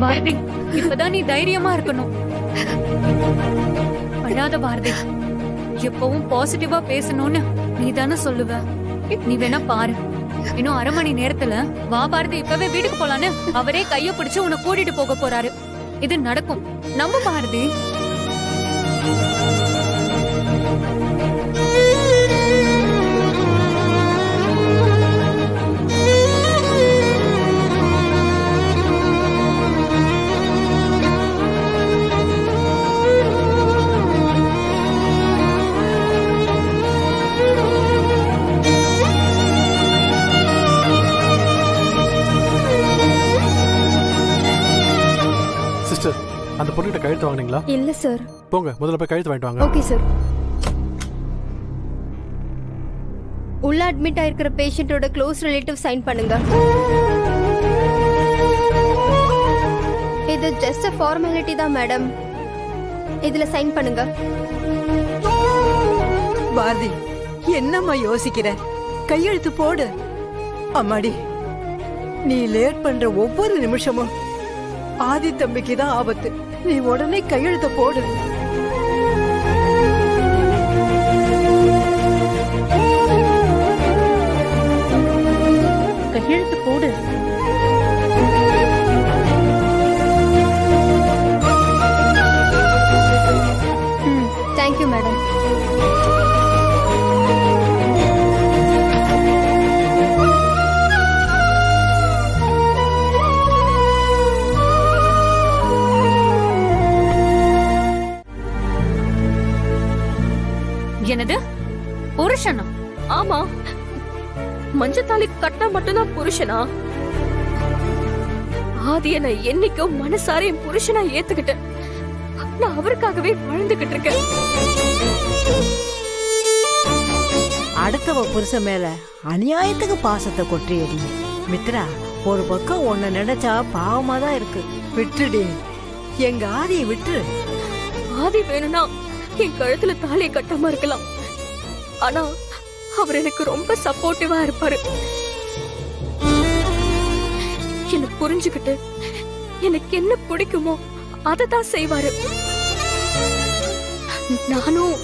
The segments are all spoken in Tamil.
பாரதி, இப்பதான் நீ தைரியமா இருக்கணும். அழாத பாரதி, எப்பவும் பாசிட்டிவா பேசணும்னு நீ தானே சொல்லுவ. நீ வேணா பாரு, இன்னும் அரை மணி நேரத்துல வா பாரதி, இப்பவே வீட்டுக்கு போலான்னு அவரே கைய பிடிச்சு உன்னை கூட்டிட்டு போக போறாரு. இது நடக்கும், நம்ப பாரதி. அந்த பொண்ணுகிட்ட கழுத்து வாங்குனீங்களா? இல்ல சார். போங்க, முதல்ல போய் கழுத்து வாங்கிட்டு வாங்க. Okay sir. உள்ள அட்மிட் ஆயிருக்கிற பேஷண்டோட க்ளோஸ் ரிலேட்டிவ் சைன் பண்ணுங்க. இது ஜஸ்ட் a ஃபார்மாலிட்டி தான் மேடம். இதுல சைன் பண்ணுங்க. பாரதி, என்னம்மா யோசிக்கிற? கையெழுத்து போடு. அம்மாடி, நீ லேட் பண்ற ஒவ்வொரு நிமிஷமும் ஆதி தம்பிக்கு தான் ஆபத்து. நீ உடனே கையெழுத்த போடு. கையெழுத்து போடு. Thank you madam. என்னது புருஷனா? ஆமா, மஞ்சத்தாலி கட்டா மட்டும்தான் புருஷனா? ஆதிய நான் என்னைக்கும் மனசார என் புருஷனா ஏத்துக்கிட்டேன். நான் அவருக்காகவே வாழ்ந்துகிட்டு இருக்கேன். அடுத்தவ புருஷன் மேல அநியாயத்துக்கு பாசத்தை கொற்றியடி மித்ரா. ஒரு பக்கம் ஒன்ன நினைச்சா பாவமா தான் இருக்கு. விட்டுடி, எங்க ஆதியை விட்டு. ஆதி வேணும்னா என் கழுத்துல தாலியை கட்டாம இருக்கலாம். ஆனா அவர் எனக்கு ரொம்ப சப்போர்ட்டிவா இருப்பாரு. என்ன புரிஞ்சுக்கிட்டு எனக்கு என்ன பிடிக்குமோ அததான் செய்வாரு. நானும்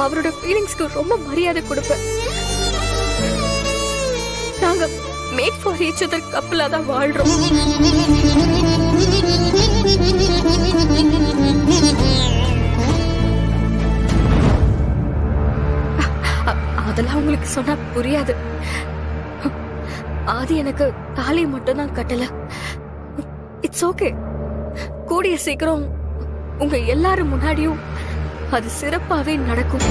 அவரோட ஃபீலிங்ஸ்க்கு ரொம்ப மரியாதை கொடுப்பேன். நாங்க மேட் ஃபார் ஈச் அதர் கப்பலா தான் வாழ்றோம். அதெல்லாம் உங்களுக்கு சொன்னா புரியாது. ஆதி எனக்கு தாலி மட்டும் தான் கட்டல. It's okay. கூடிய சீக்கிரம் உங்க எல்லாரும் முன்னாடியும் அது சிறப்பாவே நடக்கும்.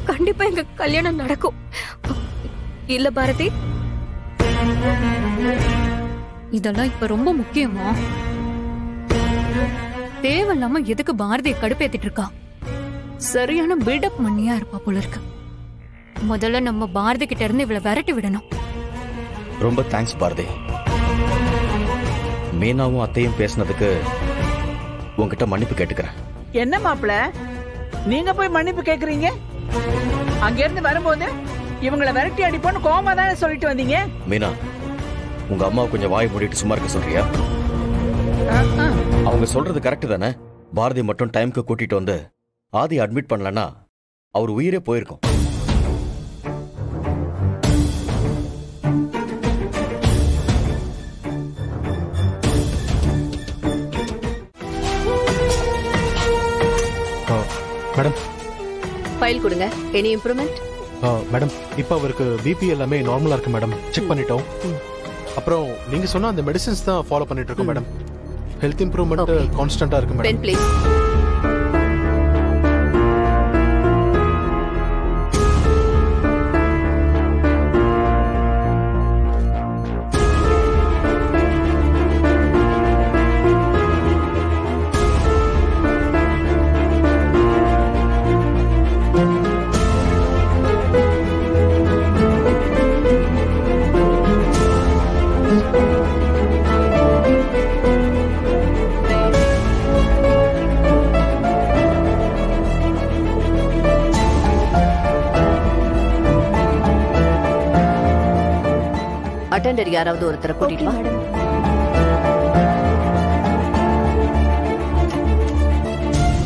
கண்டிப்பா எங்க கல்யாணம் நடக்கும். இல்ல பாரதி? இதெல்லாம் இப்ப ரொம்ப முக்கியமா? தேவையில்லாம எதுக்கு பாரதியை கடுப்பேத்திட்டு இருக்கா? சரியான பில்டப் மண்ணியா இருப்பா போல இருக்கு. முதல்ல நம்ம பாரதி கிட்ட இருந்து இவளை விரட்டி விடணும். ரொம்ப தேங்க்ஸ் பாரதி. மீனாவும் அத்தையும் பேசினதுக்கு உங்ககிட்ட மன்னிப்பு கேட்டுக்கிறேன். என்ன மாப்பிள, நீங்க போய் மன்னிப்பு கேக்குறீங்க? அங்க இருந்து வரும்போது இவங்களை விரட்டி அடிப்போன்னு கோமா தானே சொல்லிட்டு வந்தீங்க. மீனா, உங்க அம்மா கொஞ்சம் வாய் மூடிட்டு சும்மா இருக்க சொல்றியா? அவங்க சொல்றது கரெக்ட் தானே? பாரதி மட்டும் டைம்க்கு கூட்டிட்டு வந்து ஆதி அட்மிட் பண்ணலன்னா அவர் உயிரே போயிருக்கும். கொடுங்க. Any improvement? மேடம் இப்போ அவருக்கு பிபி எல்லாமே நார்மலா இருக்கு மேடம். செக் பண்ணிட்டோம். அப்புறம் நீங்க சொன்ன அந்த மெடிசின்ஸ் தான் ஃபாலோ பண்ணிட்டு இருக்கோம் மேடம். ஹெல்த் இம்ப்ரூவ்மெண்ட் கான்ஸ்டன்டா இருக்கு மேடம். Pen please. அட்டெண்டர் யாராவது ஒருத்தரை கூட்டிட்டு வா.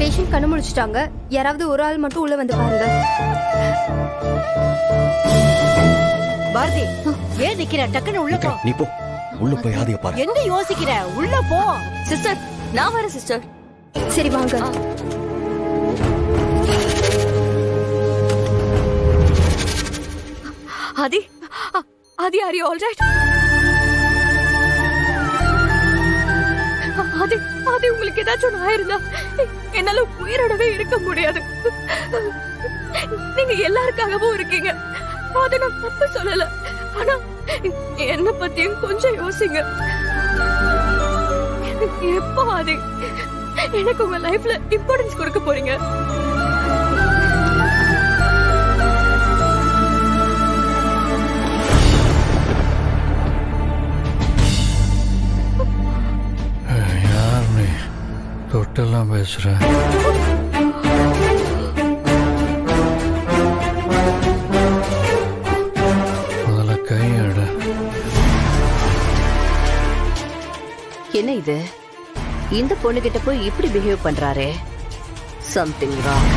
பேஷண்ட் கண்ணு முழிச்சிட்டாங்க. யாராவது ஒரு ஆள் மட்டும் உள்ள வந்து பாருங்க. பாரதி, ஏன் நிக்கிற? டக்குன்னு உள்ள போ. நீ போ, உள்ள போய் ஆதிய பாரு. என்ன யோசிக்கிற? உள்ள போ. சிஸ்டர், நான் வரேன் சிஸ்டர். சரி வாங்க. ஆதி, ஆதி, ஆர் யூ ஆல் ரைட்? ஆதி, ஆதி, உங்களுக்கு ஏதாச்சும் ஒண்ணு ஆயிருந்தா என்னால உயிரோடவே இருக்க முடியாது. நீங்க எல்லாருக்காகவும் இருக்கீங்க, அதை நான் தப்பு சொல்லல. ஆனா என்ன பத்தியும் கொஞ்சம் யோசிங்க. எப்போ ஆதி எனக்கு உங்க லைஃப்ல இம்பார்ட்டன்ஸ் கொடுக்க போறீங்க? தொட்டெல்லாம் பேசுற. முதல்ல கையட. என்ன இது? இந்த பொண்ணு கிட்ட போய் இப்படி பிஹேவ் பண்றாரே? Something wrong.